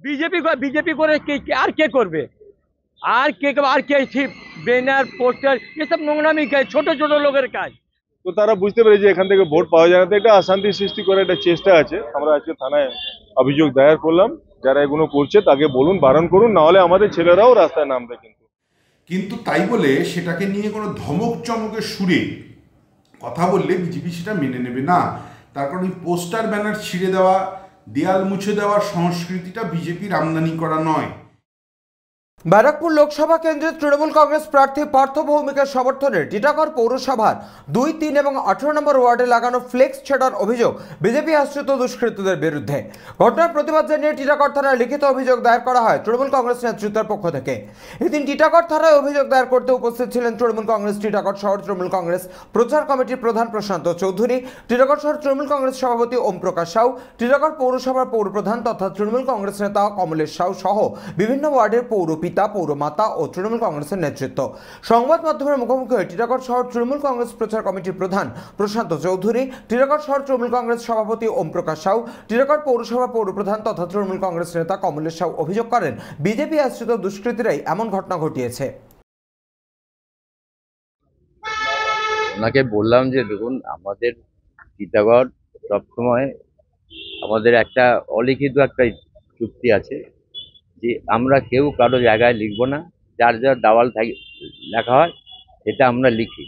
BJP করে আর কে করবে? আর কে banner poster এসব নোংরামি কাজ, ছোট ছোট লোকের কাজ। তো তারা বুঝতে পেরেছে এখান থেকে ভোট পাওয়া যায় না, তো এটা অশান্তি সৃষ্টি করে একটা চেষ্টা আছে। আমরা আজকে থানায় অভিযোগ দায়ের করলাম, যারা এগুলো করছে তাকে বলুন, বারণ করুন, না হলে আমাদের ছেলেরাও রাস্তায় নামবে। কিন্তু তাই বলে সেটাকে নিয়ে কোনো ধমক চমকের সুরে কথা বললে বিজেপি সেটা মেনে নেবে না। তার কারণ এই পোস্টার ব্যানার ছিঁড়ে দেওয়া, দেয়াল মুছে দেওয়ার সংস্কৃতিটা বিজেপির আমদানি করা নয়। ব্যারাকপুর লোকসভা কেন্দ্রের তৃণমূল কংগ্রেস প্রার্থী পার্থ ভৌমিকের সমর্থনে টিটাগড় পৌরসভার 2, 3 এবং 18 নম্বর ওয়ার্ডে লাগানো ফ্লেক্স ছেঁড়ার অভিযোগ বিজেপি আশ্রিত দুষ্কৃতীদের বিরুদ্ধে। ঘটনার প্রতিবাদ জানিয়ে টিটাগড় থানায় লিখিত অভিযোগ দায়ের করা হয় তৃণমূল কংগ্রেস নেতৃত্বের পক্ষ থেকে। এদিন টিটাগড় থানায় অভিযোগ দায়ের করতে উপস্থিত ছিলেন তৃণমূল কংগ্রেস টিটাগড় শহর তৃণমূল কংগ্রেস প্রচার কমিটির প্রধান প্রশান্ত চৌধুরী, টিটাগড় শহর তৃণমূল কংগ্রেস সভাপতি ওম প্রকাশ সাউ, টিটাগড় পৌরসভার পৌরপ্রধান তথা তৃণমূল কংগ্রেস নেতা কমলেশ সাউ সহ বিভিন্ন ওয়ার্ডের পৌরপিতা, পৌরমাতা ও তৃণমূল কংগ্রেসের নেতৃত্ব। সংবাদ মাধ্যমের মুখোমুখি হয়ে টিটাগড় শহর তৃণমূল কংগ্রেস প্রচার কমিটির প্রধান প্রশান্ত চৌধুরী, টিটাগড় শহর তৃণমূল কংগ্রেস সভাপতি ওম প্রকাশ সাউ, টিটাগড় পৌরসভা পৌরপ্রধান তথা তৃণমূল কংগ্রেস নেতা কমলেশ সাউ অভিযোগ করেন বিজেপি আশ্রিত দুষ্কৃতীরাই এমন ঘটনা ঘটিয়েছে। ওনাকে বললাম যে দেখুন, আমাদের টিটাগড় সবসময় আমাদের একটা অলিখিত একটা চুক্তি আছে যে আমরা কেউ কারো জায়গায় লিখবো না, যার যার দেওয়াল লেখা হয় এটা আমরা লিখি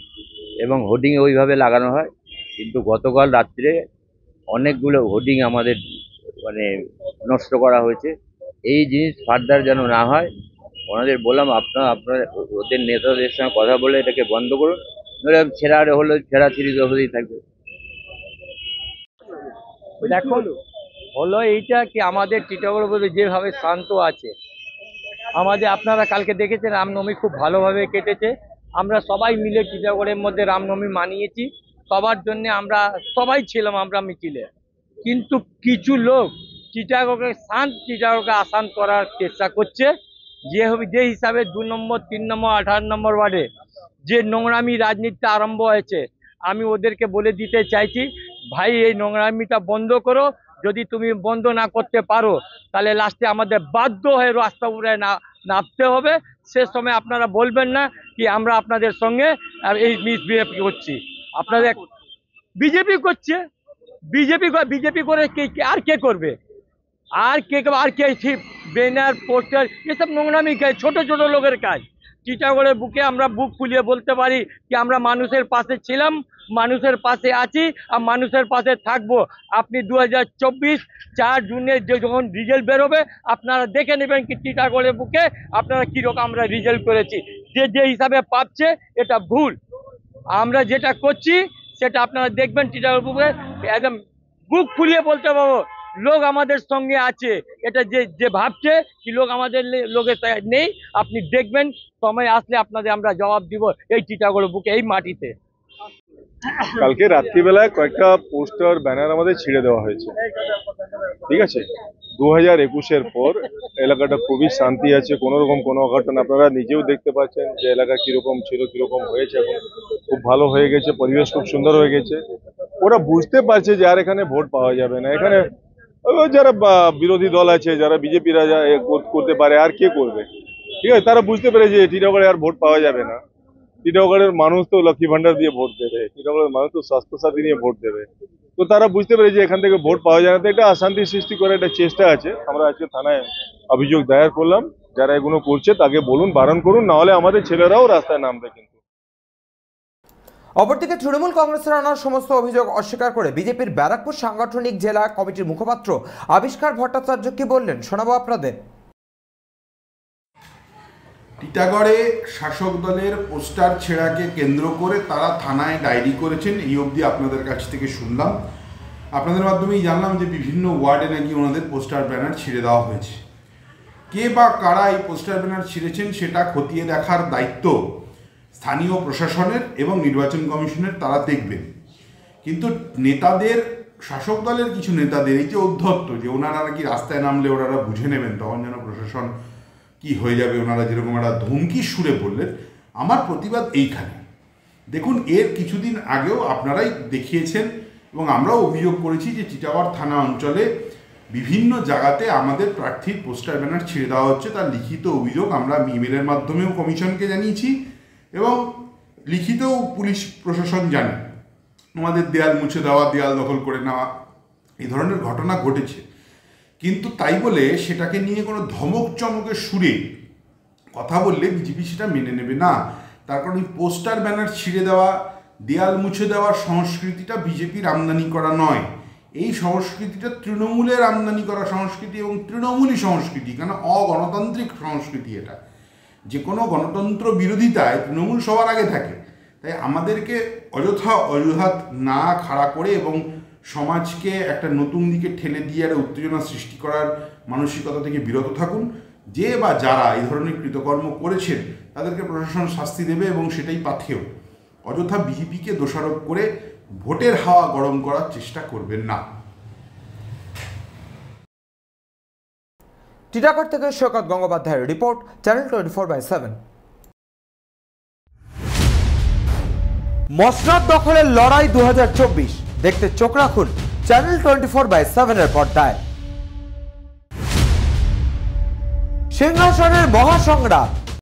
এবং হোর্ডিং ওইভাবে লাগানো হয়। কিন্তু গতকাল রাত্রে অনেকগুলো হোর্ডিং আমাদের মানে নষ্ট করা হয়েছে। এই জিনিস ফার্দার যেন না হয় ওনাদের বললাম, আপনার ওদের নেতাদের সঙ্গে কথা বলে এটাকে বন্ধ করুন, নইলে ছেঁড়া হলে ছেঁড়াছিড়ি হতেই থাকবে। দেখো হলো এইটা কি, আমাদের টিটাগড় যেভাবে শান্ত আছে, আমাদের আপনারা কালকে দেখেছেন রামনবমী খুব ভালোভাবে কেটেছে। আমরা সবাই মিলে টিটাগড়ের মধ্যে রামনবমী মানিয়েছি, সবার জন্য আমরা সবাই ছিলাম আমরা মিছিলে। কিন্তু কিছু লোক টিটাগড়কে অশান্ত করার চেষ্টা করছে। যে হিসাবে 2 নম্বর, 3 নম্বর, 18 নম্বর ওয়ার্ডে যে নোংরামি রাজনীতি আরম্ভ হয়েছে, আমি ওদেরকে বলে দিতে চাইছি, ভাই এই নোংরামিটা বন্ধ করো। যদি তুমি বন্ধ না করতে পারো তাহলে লাস্টে আমাদের বাধ্য হয়ে রাস্তা উপরে নামতে হবে। সে সময় আপনারা বলবেন না কি আমরা আপনাদের সঙ্গে এই মিসবিহেভ করছি। আপনাদের বিজেপি করছে, বিজেপি করে আর কে করবে? আর কে ব্যানার পোস্টার এসব নোংরামি কাজ, ছোট ছোট লোকের কাজ। টিটাগড়ের বুকে আমরা বুক ফুলিয়ে বলতে পারি কি আমরা মানুষের পাশে ছিলাম, মানুষের পাশে আছি আর মানুষের পাশে থাকবো। আপনি 2024 4 জুনে যখন রিজাল্ট বেরোবে আপনারা দেখে নেবেন কি টিটাগড়ের বুকে আপনারা কিরকম আমরা রিজাল্ট করেছি। যে হিসাবে পাচ্ছে এটা ভুল। আমরা যেটা করছি সেটা আপনারা দেখবেন টিটাগড় বুকে একদম বুক ফুলিয়ে বলতে পারবো লোক আমাদের সঙ্গে আছে। এটা যে ভাবছে কি লোক আমাদের লোকের নেই, আপনি দেখবেন সময় আসলে আপনাদের আমরা জবাব দিব এই টিটাগড় বুকে, এই মাটিতে। কালকে রাত্রিবেলায় কয়েকটা পোস্টার ব্যানার আমাদের ছিঁড়ে দেওয়া হয়েছে, ঠিক আছে। 2021-এর পর এলাকাটা খুবই শান্তি আছে, কোনো রকম কোনো অঘটন, আপনারা নিজেও দেখতে পাচ্ছেন যে এলাকা কিরকম ছিল কিরকম হয়েছে, এখন খুব ভালো হয়ে গেছে, পরিবেশ খুব সুন্দর হয়ে গেছে। ওরা বুঝতে পারছে যে আর এখানে ভোট পাওয়া যাবে না। এখানে যারা বিরোধী দল আছে, যারা বিজেপিরা করতে পারে, আর কে করবে, ঠিক আছে। তারা বুঝতে পেরেছে টিটাগড়ে আর ভোট পাওয়া যাবে না। টিটাগড়ের মানুষ তো লক্ষ্মী ভান্ডার দিয়ে ভোট দেবে, টিটাগড়ের মানুষ তো স্বাস্থ্যসাথী নিয়ে ভোট দেবে। তো তারা বুঝতে পেরেছে এখান থেকে ভোট পাওয়া যায় না, তো এটা অশান্তি সৃষ্টি করে একটা চেষ্টা আছে। আমরা আজকে থানায় অভিযোগ দায়ের করলাম, যারা এগুলো করছে তাকে বলুন, বারণ করুন, না হলে আমাদের ছেলেরাও রাস্তায় নামবে। কিন্তু অপরদিকে তৃণমূল কংগ্রেসের আনা সমস্ত অভিযোগ অস্বীকার করে বিজেপির ব্যারাকপুর সাংগঠনিক জেলা কমিটির মুখপাত্র আবিষ্কার ভট্টাচার্য কি বললেন শোনাবো আপনাদের। টিটাগড়ে শাসক দলের পোস্টার ছেঁড়াকে কেন্দ্র করে তারা থানায় ডায়েরি করেছেন, এই অবধি আপনাদের কাছ থেকে শুনলাম। আপনাদের মাধ্যমেই জানলাম যে বিভিন্ন ওয়ার্ডে নাকি ওনাদের পোস্টার ব্যানার ছিঁড়ে দেওয়া হয়েছে। কে বা কারা এই পোস্টার ব্যানার ছিঁড়েছেন সেটা খতিয়ে দেখার দায়িত্ব স্থানীয় প্রশাসনের এবং নির্বাচন কমিশনের, তারা দেখবেন। কিন্তু নেতাদের, শাসক দলের কিছু নেতাদের এই যে অধ্যত্ত যে ওনারা নাকি রাস্তায় নামলে ওনারা বুঝে নেবেন, তখন যেন প্রশাসন কি হয়ে যাবে, ওনারা যেরকম একটা ধমকির সুরে বললেন, আমার প্রতিবাদ এইখানে। দেখুন, এর কিছুদিন আগেও আপনারাই দেখিয়েছেন এবং আমরাও অভিযোগ করেছি যে টিটাগড় থানা অঞ্চলে বিভিন্ন জায়গাতে আমাদের প্রার্থীর পোস্টার ব্যানার ছিঁড়ে দেওয়া হচ্ছে, তার লিখিত অভিযোগ আমরা ইমেলের মাধ্যমেও কমিশনকে জানিয়েছি এবং লিখিতও পুলিশ প্রশাসন জানে। আমাদের দেয়াল মুছে দেওয়া, দেয়াল দখল করে নেওয়া, এই ধরনের ঘটনা ঘটেছে। কিন্তু তাই বলে সেটাকে নিয়ে কোনো ধমক চমকের সুরে কথা বললে বিজেপি সেটা মেনে নেবে না। তার কারণ এই পোস্টার ব্যানার ছিঁড়ে দেওয়া, দেয়াল মুছে দেওয়ার সংস্কৃতিটা বিজেপির আমদানি করা নয়। এই সংস্কৃতিটা তৃণমূলের আমদানি করা সংস্কৃতি এবং তৃণমূলী সংস্কৃতি, কেন অগণতান্ত্রিক সংস্কৃতি এটা। যে কোনো গণতন্ত্র বিরোধিতায় তৃণমূল সবার আগে থাকে। তাই আমাদেরকে অজুহাত না খাড়া করে এবং সমাজকে একটা নতুন দিকে ঠেলে দিয়ে একটা উত্তেজনা সৃষ্টি করার মানসিকতা থেকে বিরত থাকুন। যে বা যারা এই ধরনের কৃতকর্ম করেছেন তাদেরকে প্রশাসন শাস্তি দেবে এবং সেটাই পাথেয়। অযথা বিজেপিকে দোষারোপ করে ভোটের হাওয়া গরম করার চেষ্টা করবেন না। টিটাগড় থেকে সৈকত গঙ্গোপাধ্যায়ের রিপোর্ট, চ্যানেল 24/7। মসনাদ দখলের লড়াই 2024 দেখতে চোখ রাখুন চ্যানেল 24/7 এর পর্দায়। সিংহাসনের মহাসংগ্রাম